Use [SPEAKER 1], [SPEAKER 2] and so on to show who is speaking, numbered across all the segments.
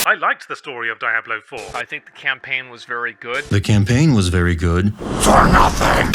[SPEAKER 1] I liked the story of Diablo 4.
[SPEAKER 2] I think the campaign was very good.
[SPEAKER 3] The campaign was very good. For nothing!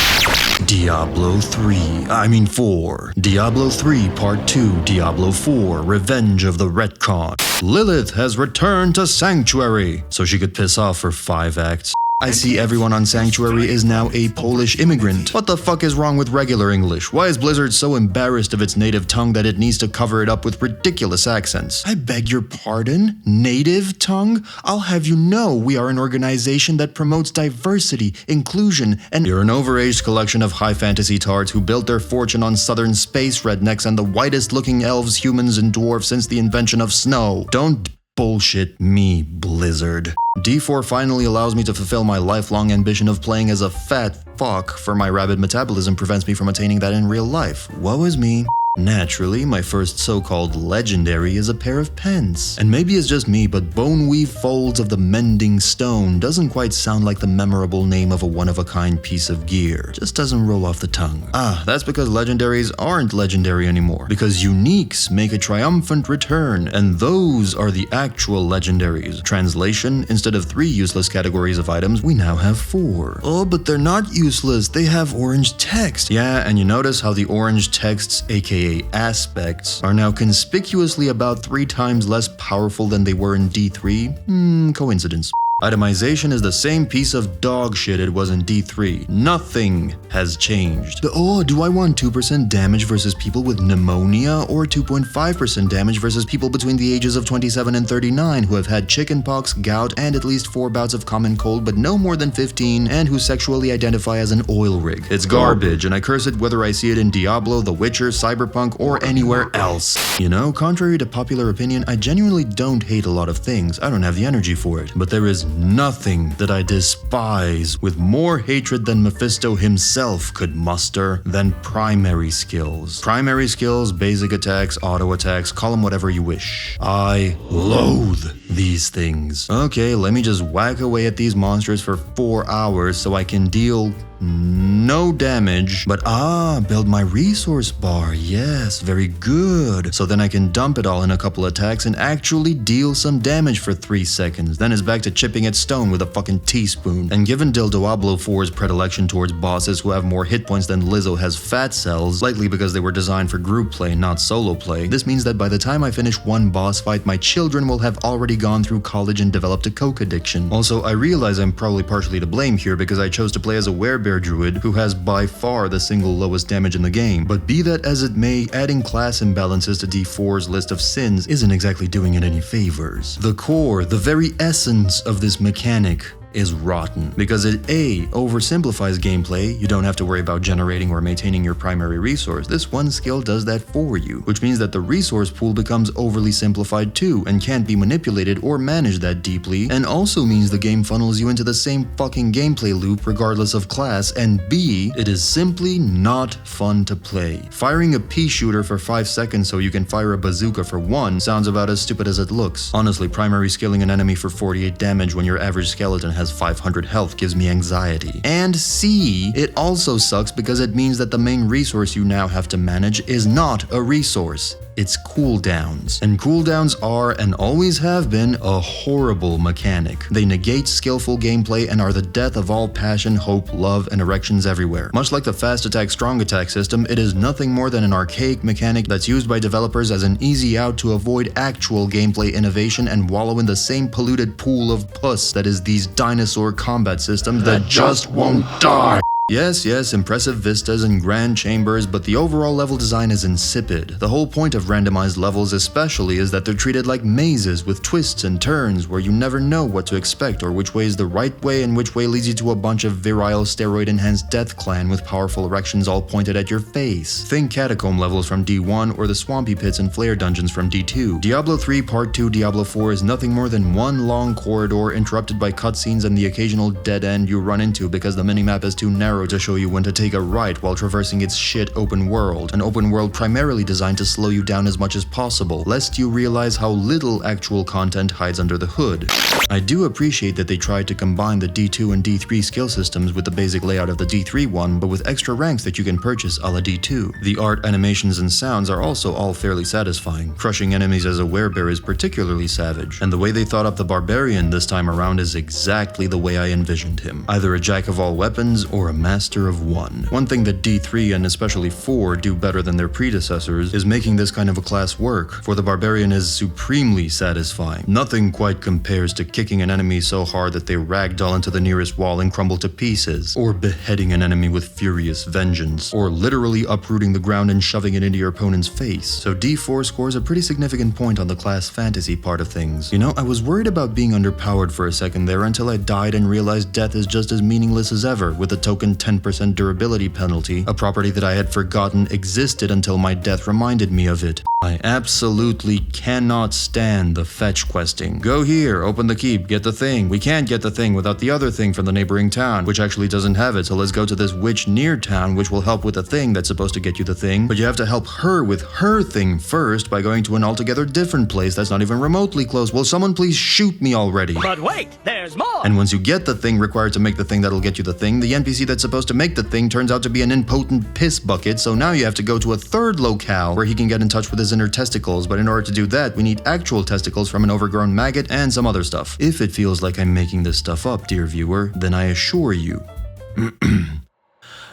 [SPEAKER 3] Diablo 4. Diablo 3 Part 2, Diablo 4, Revenge of the Retcon. Lilith has returned to Sanctuary, so she could piss off for 5 acts. I see everyone on Sanctuary is now a Polish immigrant. What the fuck is wrong with regular English? Why is Blizzard so embarrassed of its native tongue that it needs to cover it up with ridiculous accents? I beg your pardon? Native tongue? I'll have you know we are an organization that promotes diversity, inclusion, and— You're an overaged collection of high fantasy tards who built their fortune on southern space rednecks and the whitest looking elves, humans, and dwarves since the invention of snow. Don't bullshit me, Blizzard. D4 finally allows me to fulfill my lifelong ambition of playing as a fat fuck, for my rabid metabolism prevents me from attaining that in real life. Woe is me. Naturally, my first so-called legendary is a pair of pants. And maybe it's just me, but Boneweave Folds of the Mending Stone doesn't quite sound like the memorable name of a one-of-a-kind piece of gear. Just doesn't roll off the tongue. That's because legendaries aren't legendary anymore. Because uniques make a triumphant return, and those are the actual legendaries. Translation, instead of 3 useless categories of items, we now have 4. Oh, but they're not useless, they have orange text. Yeah, and you notice how the orange texts, aka aspects, are now conspicuously about 3 times less powerful than they were in D3? Coincidence. Itemization is the same piece of dog shit it was in D3. Nothing has changed. Do I want 2% damage versus people with pneumonia, or 2.5% damage versus people between the ages of 27 and 39 who have had chickenpox, gout, and at least 4 bouts of common cold, but no more than 15, and who sexually identify as an oil rig? It's garbage, and I curse it whether I see it in Diablo, The Witcher, Cyberpunk, or anywhere else. You know, contrary to popular opinion, I genuinely don't hate a lot of things. I don't have the energy for it. But there is nothing that I despise with more hatred than Mephisto himself could muster than primary skills. Primary skills, basic attacks, auto attacks, call them whatever you wish. I loathe these things. Okay, let me just whack away at these monsters for 4 hours so I can deal no damage, but build my resource bar. Yes, very good. So then I can dump it all in a couple attacks and actually deal some damage for 3 seconds. Then it's back to chipping at stone with a fucking teaspoon. And given Diablo 4's predilection towards bosses who have more hit points than Lizzo has fat cells, likely because they were designed for group play, not solo play, this means that by the time I finish one boss fight, my children will have already gone through college and developed a coke addiction. Also, I realize I'm probably partially to blame here because I chose to play as a werebear druid who has by far the single lowest damage in the game. But be that as it may, adding class imbalances to D4's list of sins isn't exactly doing it any favors. The core, the very essence of this mechanic, is rotten because it A, oversimplifies gameplay. You don't have to worry about generating or maintaining your primary resource. This one skill does that for you, which means that the resource pool becomes overly simplified too and can't be manipulated or managed that deeply, and also means the game funnels you into the same fucking gameplay loop regardless of class, and B, it is simply not fun to play. Firing a pea shooter for 5 seconds so you can fire a bazooka for 1 sounds about as stupid as it looks. Honestly, primary skilling an enemy for 48 damage when your average skeleton has 500 health gives me anxiety. And C, it also sucks because it means that the main resource you now have to manage is not a resource. It's cooldowns. And cooldowns are, and always have been, a horrible mechanic. They negate skillful gameplay and are the death of all passion, hope, love, and erections everywhere. Much like the fast attack, strong attack system, it is nothing more than an archaic mechanic that's used by developers as an easy out to avoid actual gameplay innovation and wallow in the same polluted pool of puss that is these dinosaur combat systems that just won't die. Yes, impressive vistas and grand chambers, but the overall level design is insipid. The whole point of randomized levels especially is that they're treated like mazes with twists and turns where you never know what to expect or which way is the right way and which way leads you to a bunch of virile steroid-enhanced death clan with powerful erections all pointed at your face. Think catacomb levels from D1 or the swampy pits and flare dungeons from D2. Diablo 3 Part 2 Diablo 4 is nothing more than one long corridor interrupted by cutscenes and the occasional dead end you run into because the minimap is too narrow arrow to show you when to take a right while traversing its shit open world, an open world primarily designed to slow you down as much as possible, lest you realize how little actual content hides under the hood. I do appreciate that they tried to combine the D2 and D3 skill systems with the basic layout of the D3 one, but with extra ranks that you can purchase a la D2. The art, animations, and sounds are also all fairly satisfying. Crushing enemies as a werebear is particularly savage, and the way they thought up the barbarian this time around is exactly the way I envisioned him. Either a jack of all weapons or a master of one. One thing that D3 and especially 4 do better than their predecessors is making this kind of a class work, for the barbarian is supremely satisfying. Nothing quite compares to kicking an enemy so hard that they ragdoll into the nearest wall and crumble to pieces, or beheading an enemy with furious vengeance, or literally uprooting the ground and shoving it into your opponent's face. So D4 scores a pretty significant point on the class fantasy part of things. You know, I was worried about being underpowered for a second there until I died and realized death is just as meaningless as ever, with a token 10% durability penalty, a property that I had forgotten existed until my death reminded me of it. I absolutely cannot stand the fetch questing. Go here, open the keep, get the thing. We can't get the thing without the other thing from the neighboring town, which actually doesn't have it, so let's go to this witch near town which will help with the thing that's supposed to get you the thing, but you have to help her with her thing first by going to an altogether different place that's not even remotely close. Will someone please shoot me already?
[SPEAKER 4] But wait, there's more!
[SPEAKER 3] And once you get the thing required to make the thing that'll get you the thing, the NPC that's supposed to make the thing turns out to be an impotent piss bucket, so now you have to go to a third locale where he can get in touch with his inner testicles, but in order to do that, we need actual testicles from an overgrown maggot and some other stuff. If it feels like I'm making this stuff up, dear viewer, then I assure you,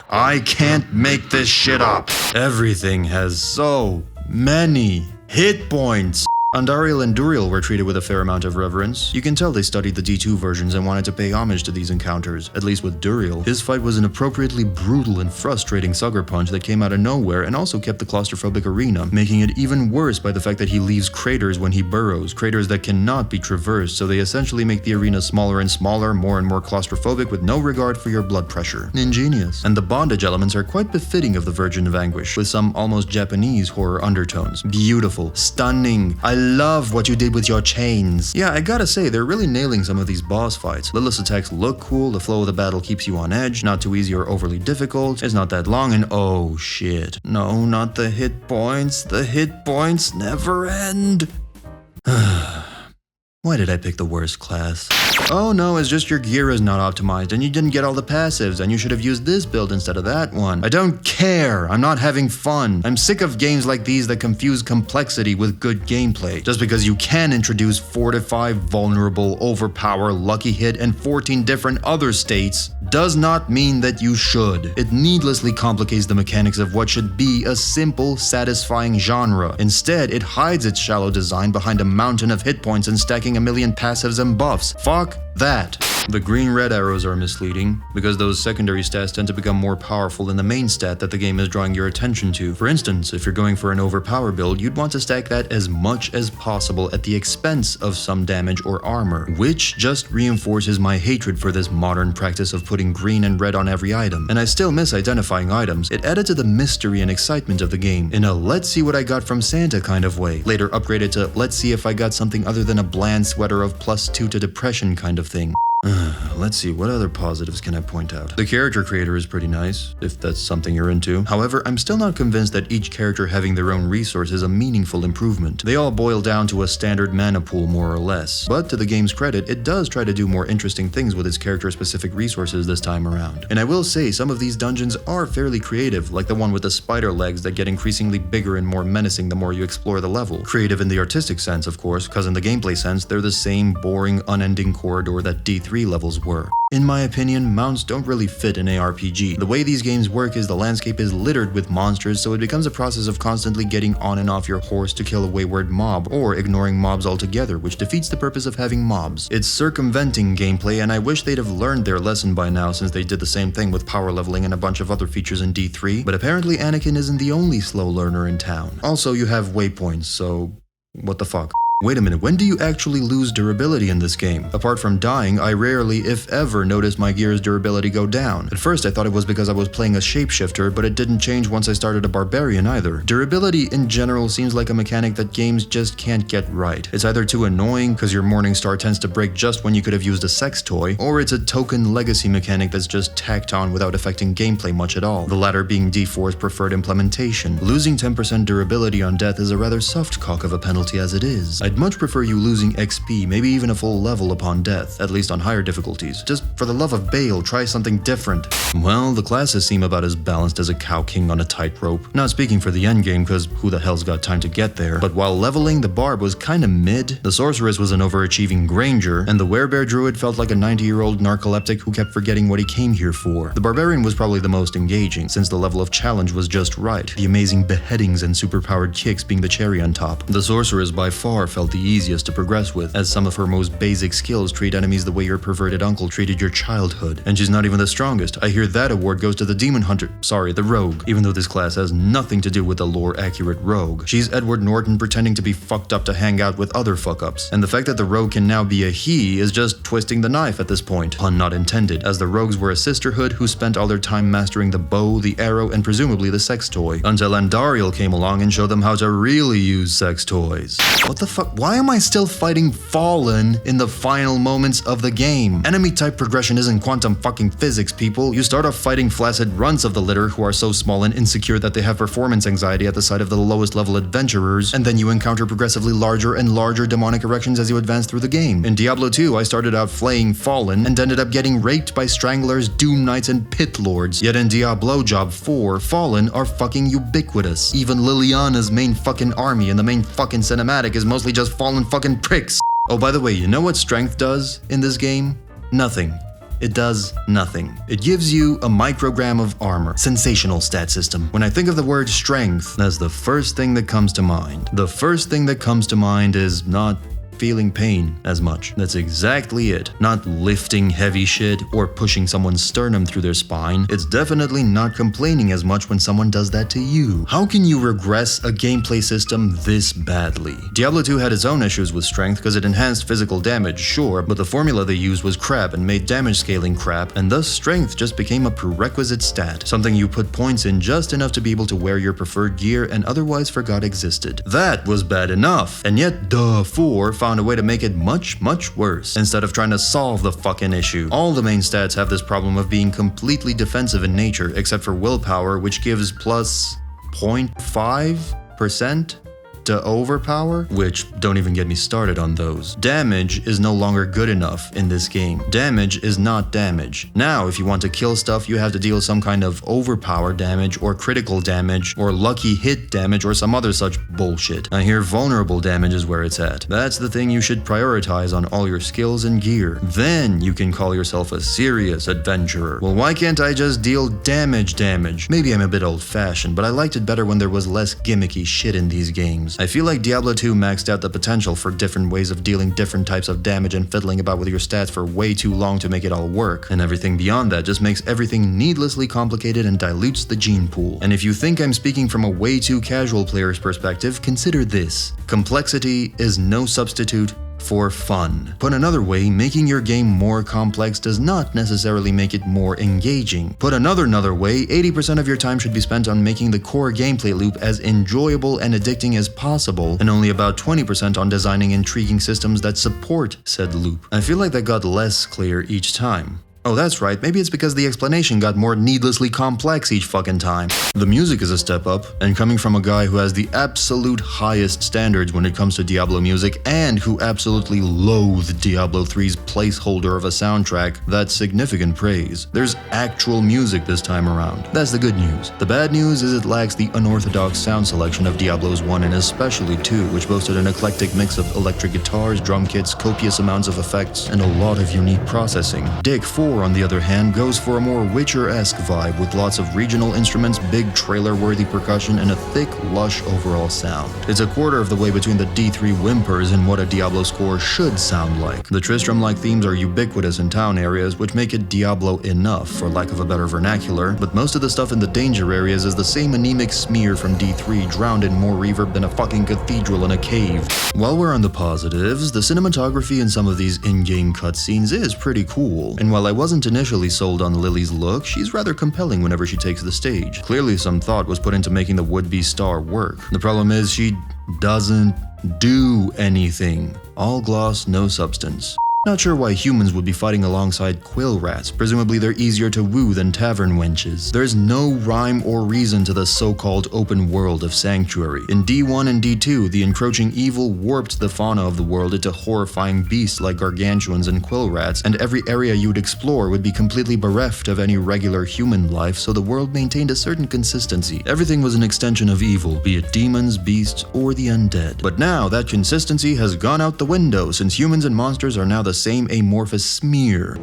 [SPEAKER 3] I can't make this shit up. Everything has so many hit points. Andariel and Duriel were treated with a fair amount of reverence. You can tell they studied the D2 versions and wanted to pay homage to these encounters, at least with Duriel. His fight was an appropriately brutal and frustrating sucker punch that came out of nowhere and also kept the claustrophobic arena, making it even worse by the fact that he leaves craters when he burrows, craters that cannot be traversed, so they essentially make the arena smaller and smaller, more and more claustrophobic with no regard for your blood pressure. Ingenious. And the bondage elements are quite befitting of the Virgin of Anguish, with some almost Japanese horror undertones. Beautiful. Stunning. I love what you did with your chains. Yeah, I gotta say, they're really nailing some of these boss fights. Lilith's attacks look cool, the flow of the battle keeps you on edge, not too easy or overly difficult, it's not that long, and oh shit. No, not the hit points. The hit points never end. Why did I pick the worst class? Oh no, it's just your gear is not optimized and you didn't get all the passives and you should have used this build instead of that one. I don't care. I'm not having fun. I'm sick of games like these that confuse complexity with good gameplay. Just because you can introduce 4 to 5 vulnerable, overpower, lucky hit, and 14 different other states does not mean that you should. It needlessly complicates the mechanics of what should be a simple, satisfying genre. Instead, it hides its shallow design behind a mountain of hit points and stacking a million passives and buffs. Fuck that. The green-red arrows are misleading, because those secondary stats tend to become more powerful than the main stat that the game is drawing your attention to. For instance, if you're going for an overpower build, you'd want to stack that as much as possible at the expense of some damage or armor, which just reinforces my hatred for this modern practice of putting green and red on every item. And I still miss identifying items. It added to the mystery and excitement of the game, in a let's see what I got from Santa kind of way. Later upgraded to let's see if I got something other than a bland sweater of +2 to depression kind of thing. Let's see, what other positives can I point out? The character creator is pretty nice, if that's something you're into. However, I'm still not convinced that each character having their own resource is a meaningful improvement. They all boil down to a standard mana pool more or less. But to the game's credit, it does try to do more interesting things with its character-specific resources this time around. And I will say, some of these dungeons are fairly creative, like the one with the spider legs that get increasingly bigger and more menacing the more you explore the level. Creative in the artistic sense, of course, because in the gameplay sense, they're the same boring, unending corridor that D3 levels were. In my opinion, mounts don't really fit an ARPG. The way these games work is the landscape is littered with monsters, so it becomes a process of constantly getting on and off your horse to kill a wayward mob, or ignoring mobs altogether, which defeats the purpose of having mobs. It's circumventing gameplay, and I wish they'd have learned their lesson by now, since they did the same thing with power leveling and a bunch of other features in D3, but apparently Anakin isn't the only slow learner in town. Also, you have waypoints, so what the fuck. Wait a minute, when do you actually lose durability in this game? Apart from dying, I rarely, if ever, notice my gear's durability go down. At first I thought it was because I was playing a shapeshifter, but it didn't change once I started a barbarian either. Durability in general seems like a mechanic that games just can't get right. It's either too annoying because your Morningstar tends to break just when you could have used a sex toy, or it's a token legacy mechanic that's just tacked on without affecting gameplay much at all, the latter being D4's preferred implementation. Losing 10% durability on death is a rather soft cock of a penalty as it is. I'd much prefer you losing XP, maybe even a full level upon death, at least on higher difficulties. Just for the love of Bale, try something different. Well, the classes seem about as balanced as a cow king on a tightrope. Not speaking for the endgame, cause who the hell's got time to get there, but while leveling, the barb was kinda mid, the sorceress was an overachieving granger, and the werebear druid felt like a 90-year-old narcoleptic who kept forgetting what he came here for. The barbarian was probably the most engaging, since the level of challenge was just right, the amazing beheadings and superpowered kicks being the cherry on top. The sorceress by far felt the easiest to progress with, as some of her most basic skills treat enemies the way your perverted uncle treated your childhood. And she's not even the strongest. I hear that award goes to the demon hunter, sorry, the rogue, even though this class has nothing to do with the lore-accurate rogue. She's Edward Norton pretending to be fucked up to hang out with other fuck-ups. And the fact that the rogue can now be a he is just twisting the knife at this point, pun not intended, as the rogues were a sisterhood who spent all their time mastering the bow, the arrow, and presumably the sex toy, until Andariel came along and showed them how to really use sex toys. What the fuck? Why am I still fighting Fallen in the final moments of the game? Enemy type progression isn't quantum fucking physics, people. You start off fighting flaccid runts of the litter who are so small and insecure that they have performance anxiety at the sight of the lowest level adventurers, and then you encounter progressively larger and larger demonic erections as you advance through the game. In Diablo 2, I started out flaying Fallen and ended up getting raped by Stranglers, Doom Knights, and Pit Lords. Yet in Diablo Job 4, Fallen are fucking ubiquitous. Even Liliana's main fucking army in the main fucking cinematic is mostly just fallen fucking pricks. Oh, by the way, you know what strength does in this game? Nothing. It does nothing. It gives you a microgram of armor. Sensational stat system. When I think of the word strength, that's the first thing that comes to mind. The first thing that comes to mind is not feeling pain as much. That's exactly it. Not lifting heavy shit or pushing someone's sternum through their spine. It's definitely not complaining as much when someone does that to you. How can you regress a gameplay system this badly? Diablo 2 had its own issues with strength because it enhanced physical damage, sure, but the formula they used was crap and made damage scaling crap, and thus strength just became a prerequisite stat, something you put points in just enough to be able to wear your preferred gear and otherwise forgot existed. That was bad enough, and yet Duh 4 found a way to make it much, much worse, instead of trying to solve the fucking issue. All the main stats have this problem of being completely defensive in nature, except for willpower, which gives plus 0.5% to overpower, which don't even get me started on those. Damage is no longer good enough in this game. Damage is not damage. Now, if you want to kill stuff, you have to deal some kind of overpower damage, or critical damage, or lucky hit damage, or some other such bullshit. I hear vulnerable damage is where it's at. That's the thing you should prioritize on all your skills and gear. Then you can call yourself a serious adventurer. Well, why can't I just deal damage? Maybe I'm a bit old-fashioned, but I liked it better when there was less gimmicky shit in these games. I feel like Diablo 2 maxed out the potential for different ways of dealing different types of damage and fiddling about with your stats for way too long to make it all work, and everything beyond that just makes everything needlessly complicated and dilutes the gene pool. And if you think I'm speaking from a way too casual player's perspective, consider this. Complexity is no substitute for fun. Put another way, making your game more complex does not necessarily make it more engaging. Put another way, 80% of your time should be spent on making the core gameplay loop as enjoyable and addicting as possible, and only about 20% on designing intriguing systems that support said loop. I feel like that got less clear each time. Oh, that's right, maybe it's because the explanation got more needlessly complex each fucking time. The music is a step up, and coming from a guy who has the absolute highest standards when it comes to Diablo music, and who absolutely loathed Diablo 3's placeholder of a soundtrack, that's significant praise. There's actual music this time around. That's the good news. The bad news is it lacks the unorthodox sound selection of Diablos 1 and especially 2, which boasted an eclectic mix of electric guitars, drum kits, copious amounts of effects, and a lot of unique processing. Dick 4 4, on the other hand, goes for a more Witcher-esque vibe with lots of regional instruments, big trailer-worthy percussion, and a thick, lush overall sound. It's a quarter of the way between the D3 whimpers and what a Diablo score should sound like. The Tristram-like themes are ubiquitous in town areas, which make it Diablo enough, for lack of a better vernacular, but most of the stuff in the danger areas is the same anemic smear from D3 drowned in more reverb than a fucking cathedral in a cave. While we're on the positives, the cinematography in some of these in-game cutscenes is pretty cool, and while I wasn't initially sold on Lily's look, she's rather compelling whenever she takes the stage. Clearly some thought was put into making the would-be star work. The problem is she doesn't do anything. All gloss, no substance. Not sure why humans would be fighting alongside quill rats. Presumably they're easier to woo than tavern wenches. There's no rhyme or reason to the so-called open world of Sanctuary. In D1 and D2, the encroaching evil warped the fauna of the world into horrifying beasts like gargantuans and quill rats, and every area you'd explore would be completely bereft of any regular human life, so the world maintained a certain consistency. Everything was an extension of evil, be it demons, beasts, or the undead. But now that consistency has gone out the window, since humans and monsters are now the same amorphous smear.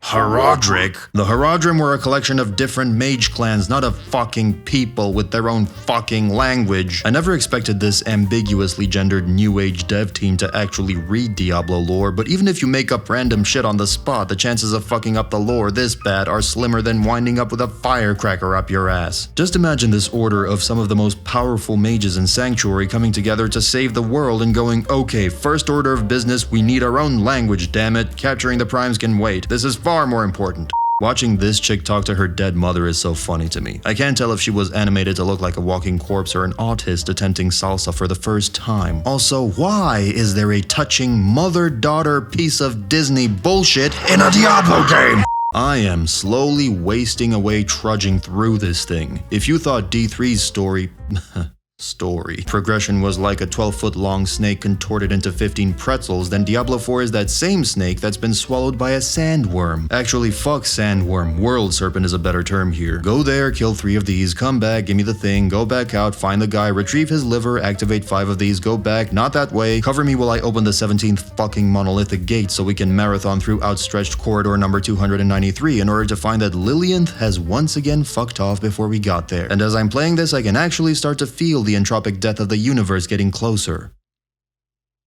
[SPEAKER 3] Haradric. The Haradrim were a collection of different mage clans, not of fucking people with their own fucking language. I never expected this ambiguously gendered new age dev team to actually read Diablo lore, but even if you make up random shit on the spot, the chances of fucking up the lore this bad are slimmer than winding up with a firecracker up your ass. Just imagine this order of some of the most powerful mages in Sanctuary coming together to save the world and going, okay, first order of business, we need our own language, damn it. Capturing the primes can wait. This is far more important. Watching this chick talk to her dead mother is so funny to me. I can't tell if she was animated to look like a walking corpse or an autist attempting salsa for the first time. Also, why is there a touching mother-daughter piece of Disney bullshit in a Diablo game? I am slowly wasting away trudging through this thing. If you thought D3's story progression was like a 12-foot long snake contorted into 15 pretzels, then Diablo 4 is that same snake that's been swallowed by a sandworm. Actually, fuck sandworm. World serpent is a better term here. Go there, kill 3 of these, come back, give me the thing, go back out, find the guy, retrieve his liver, activate 5 of these, go back, not that way, cover me while I open the 17th fucking monolithic gate so we can marathon through outstretched corridor number 293 in order to find that Lillianth has once again fucked off before we got there. And as I'm playing this, I can actually start to feel the entropic death of the universe getting closer.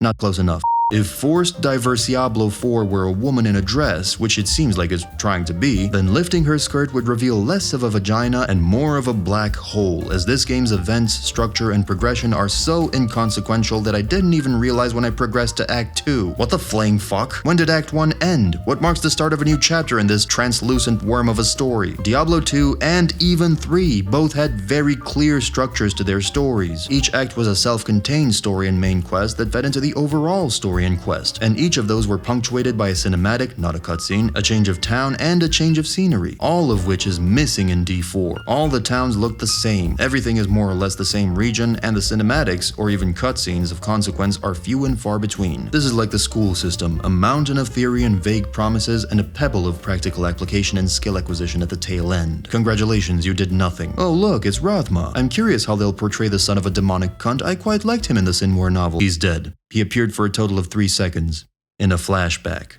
[SPEAKER 3] Not close enough. If forced diverse Diablo 4 were a woman in a dress, which it seems like it's trying to be, then lifting her skirt would reveal less of a vagina and more of a black hole, as this game's events, structure, and progression are so inconsequential that I didn't even realize when I progressed to Act 2. What the flame fuck? When did Act 1 end? What marks the start of a new chapter in this translucent worm of a story? Diablo 2 and even 3 both had very clear structures to their stories. Each act was a self-contained story and main quest that fed into the overall story and quest, and each of those were punctuated by a cinematic, not a cutscene, a change of town, and a change of scenery, all of which is missing in D4. All the towns look the same, everything is more or less the same region, and the cinematics, or even cutscenes of consequence, are few and far between. This is like the school system, a mountain of theory and vague promises, and a pebble of practical application and skill acquisition at the tail end. Congratulations, you did nothing. Oh look, it's Rathma. I'm curious how they'll portray the son of a demonic cunt. I quite liked him in the Sin War novel. He's dead. He appeared for a total of 3 seconds, in a flashback.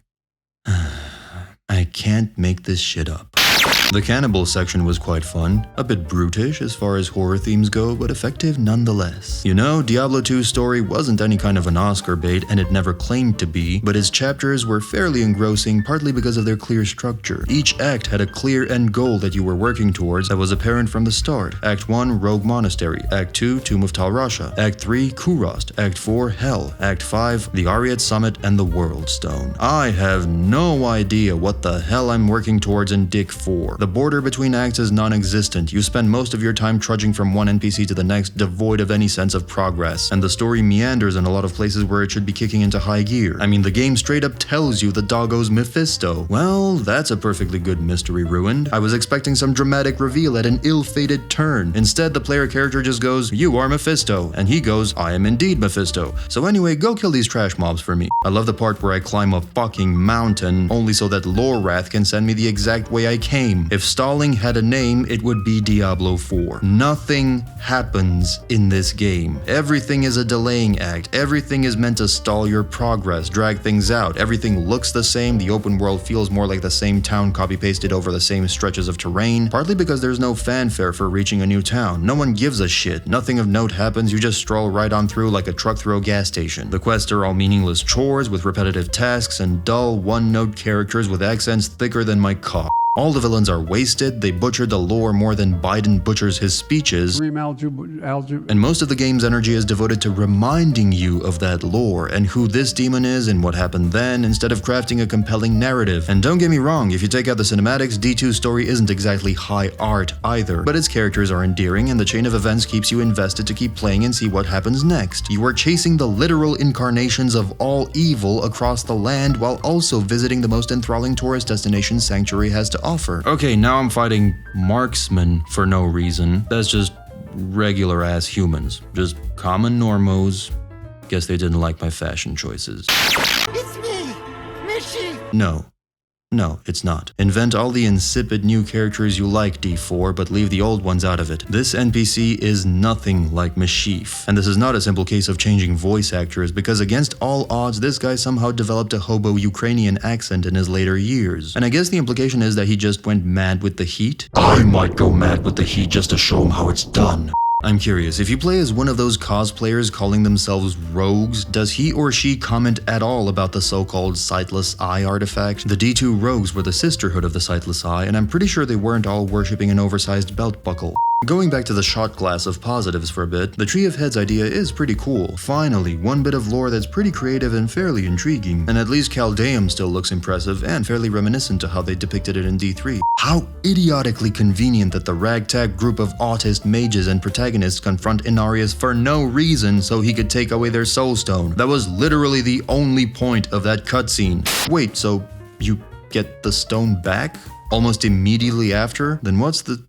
[SPEAKER 3] I can't make this shit up. The cannibal section was quite fun, a bit brutish as far as horror themes go, but effective nonetheless. You know, Diablo 2's story wasn't any kind of an Oscar bait, and it never claimed to be, but its chapters were fairly engrossing partly because of their clear structure. Each act had a clear end goal that you were working towards that was apparent from the start. Act 1, Rogue Monastery. Act 2, Tomb of Tal Rasha. Act 3, Kurost. Act 4, Hell. Act 5, the Ariat Summit and the World Stone. I have no idea what the hell I'm working towards in Dick 4. The border between acts is non-existent. You spend most of your time trudging from one NPC to the next, devoid of any sense of progress, and the story meanders in a lot of places where it should be kicking into high gear. I mean, the game straight up tells you the doggo's Mephisto. Well, that's a perfectly good mystery ruined. I was expecting some dramatic reveal at an ill-fated turn. Instead, the player character just goes, "You are Mephisto," and he goes, "I am indeed Mephisto. So anyway, go kill these trash mobs for me." I love the part where I climb a fucking mountain, only so that Lorwrath can send me the exact way I came. game. If stalling had a name, it would be Diablo 4. Nothing happens in this game. Everything is a delaying act. Everything is meant to stall your progress, drag things out. Everything looks the same. The open world feels more like the same town copy-pasted over the same stretches of terrain, partly because there's no fanfare for reaching a new town. No one gives a shit. Nothing of note happens. You just stroll right on through like a truck through a gas station. The quests are all meaningless chores with repetitive tasks and dull, one-note characters with accents thicker than my cock. All the villains are wasted, they butchered the lore more than Biden butchers his speeches, and most of the game's energy is devoted to reminding you of that lore and who this demon is and what happened then, instead of crafting a compelling narrative. And don't get me wrong, if you take out the cinematics, D2's story isn't exactly high art either, but its characters are endearing and the chain of events keeps you invested to keep playing and see what happens next. You are chasing the literal incarnations of all evil across the land while also visiting the most enthralling tourist destination Sanctuary has to offer. Okay, now I'm fighting marksmen for no reason. That's just regular ass humans. Just common normos. Guess they didn't like my fashion choices.
[SPEAKER 4] It's me, Mishi!
[SPEAKER 3] No, it's not. Invent all the insipid new characters you like, D4, but leave the old ones out of it. This NPC is nothing like Mashif. And this is not a simple case of changing voice actors, because against all odds, this guy somehow developed a hobo Ukrainian accent in his later years. And I guess the implication is that he just went mad with the heat? I might go mad with the heat just to show him how it's done. I'm curious, if you play as one of those cosplayers calling themselves rogues, does he or she comment at all about the so-called Sightless Eye artifact? The D2 rogues were the sisterhood of the Sightless Eye, and I'm pretty sure they weren't all worshipping an oversized belt buckle. Going back to the shot glass of positives for a bit, the Tree of Heads idea is pretty cool. Finally, one bit of lore that's pretty creative and fairly intriguing. And at least Chaldeum still looks impressive and fairly reminiscent to how they depicted it in D3. How idiotically convenient that the ragtag group of autist mages and protagonists confront Inarius for no reason so he could take away their soul stone. That was literally the only point of that cutscene. Wait, so you get the stone back almost immediately after? Then what's the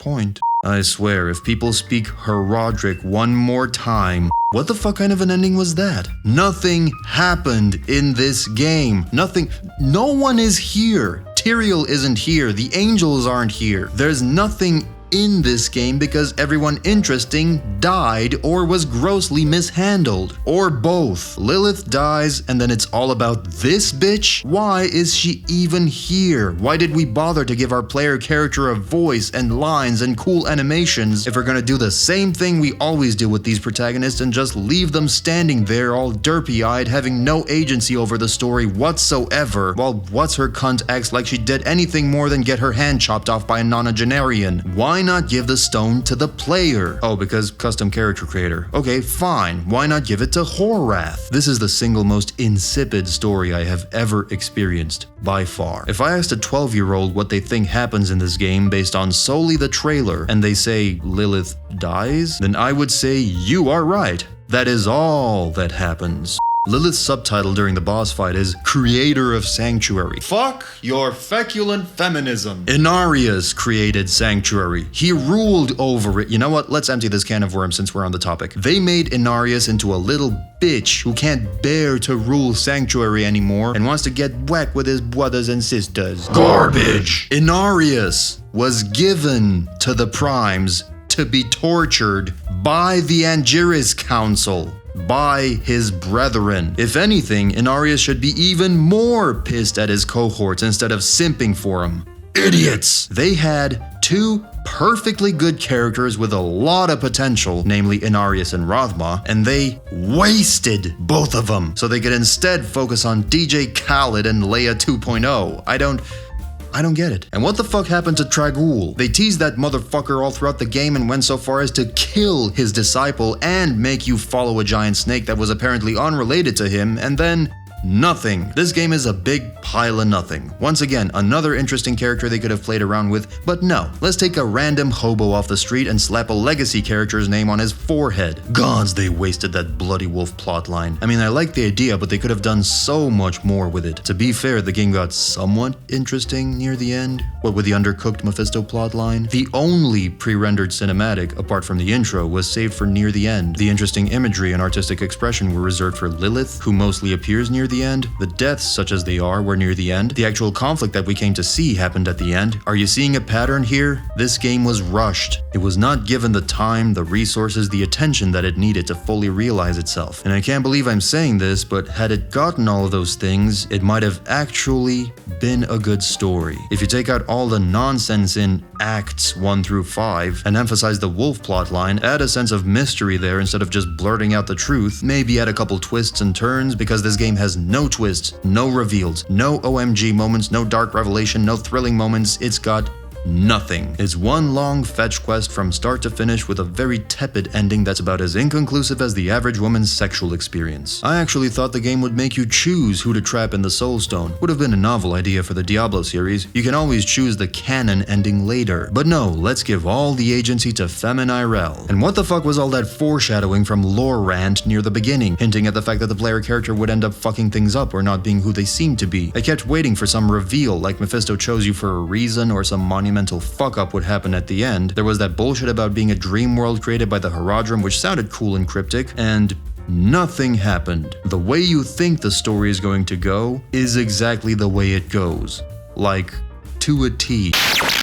[SPEAKER 3] point? I swear, if people speak Herodric one more time, what the fuck kind of an ending was that? Nothing happened in this game. Nothing. No one is here. Tyrael isn't here. The angels aren't here. There's nothing in this game because everyone interesting died or was grossly mishandled. Or both. Lilith dies and then it's all about this bitch? Why is she even here? Why did we bother to give our player character a voice and lines and cool animations if we're gonna do the same thing we always do with these protagonists and just leave them standing there all derpy-eyed having no agency over the story whatsoever while what's-her-cunt acts like she did anything more than get her hand chopped off by a nonagenarian? Why not give the stone to the player? Oh, because custom character creator. Okay, fine. Why not give it to Horath? This is the single most insipid story I have ever experienced, by far. If I asked a 12-year-old what they think happens in this game based on solely the trailer, and they say Lilith dies, then I would say you are right. That is all that happens. Lilith's subtitle during the boss fight is Creator of Sanctuary. Fuck your feculent feminism. Inarius created Sanctuary. He ruled over it. You know what? Let's empty this can of worms since we're on the topic. They made Inarius into a little bitch who can't bear to rule Sanctuary anymore and wants to get whacked with his brothers and sisters. Garbage! Inarius was given to the Primes to be tortured by the Angiris Council. By his brethren. If anything, Inarius should be even more pissed at his cohorts instead of simping for him. Idiots! They had two perfectly good characters with a lot of potential, namely Inarius and Rathma, and they wasted both of them so they could instead focus on DJ Khaled and Leia 2.0. I don't get it. And what the fuck happened to Tragul? They teased that motherfucker all throughout the game and went so far as to kill his disciple and make you follow a giant snake that was apparently unrelated to him, and then nothing. This game is a big pile of nothing. Once again, another interesting character they could have played around with, but no. Let's take a random hobo off the street and slap a legacy character's name on his forehead. Gods, they wasted that bloody wolf plotline. I mean, I like the idea, but they could have done so much more with it. To be fair, the game got somewhat interesting near the end. What with the undercooked Mephisto plotline? The only pre-rendered cinematic, apart from the intro, was saved for near the end. The interesting imagery and artistic expression were reserved for Lilith, who mostly appears near near the end. The deaths, such as they are, were near the end. The actual conflict that we came to see happened at the end. Are you seeing a pattern here? This game was rushed. It was not given the time, the resources, the attention that it needed to fully realize itself. And I can't believe I'm saying this, but had it gotten all of those things, it might have actually been a good story. If you take out all the nonsense in Acts 1 through 5 and emphasize the wolf plotline, add a sense of mystery there instead of just blurting out the truth, maybe add a couple twists and turns, because this game has no twists, no reveals, no OMG moments, no dark revelation, no thrilling moments. It's got nothing. It's one long fetch quest from start to finish with a very tepid ending that's about as inconclusive as the average woman's sexual experience. I actually thought the game would make you choose who to trap in the Soul Stone. Would have been a novel idea for the Diablo series. You can always choose the canon ending later. But no, let's give all the agency to Femin Irel. And what the fuck was all that foreshadowing from Lore Rant near the beginning, hinting at the fact that the player character would end up fucking things up or not being who they seemed to be? I kept waiting for some reveal, like Mephisto chose you for a reason or some monumental fuck up would happen at the end. There was that bullshit about being a dream world created by the Herodrum, which sounded cool and cryptic, and nothing happened. The way you think the story is going to go is exactly the way it goes. Like, to a T.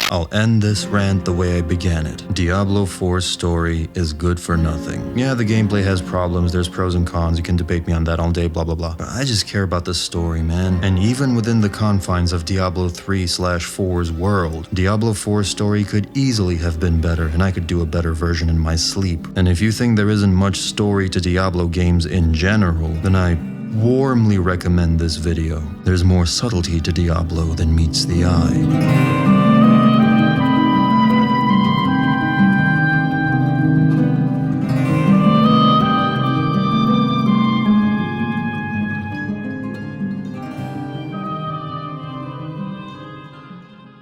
[SPEAKER 3] I'll end this rant the way I began it. Diablo 4's story is good for nothing. Yeah, the gameplay has problems, there's pros and cons, you can debate me on that all day, blah blah blah. But I just care about the story, man. And even within the confines of Diablo 3/4's world, Diablo 4's story could easily have been better, and I could do a better version in my sleep. And if you think there isn't much story to Diablo games in general, then I warmly recommend this video. There's more subtlety to Diablo than meets the eye.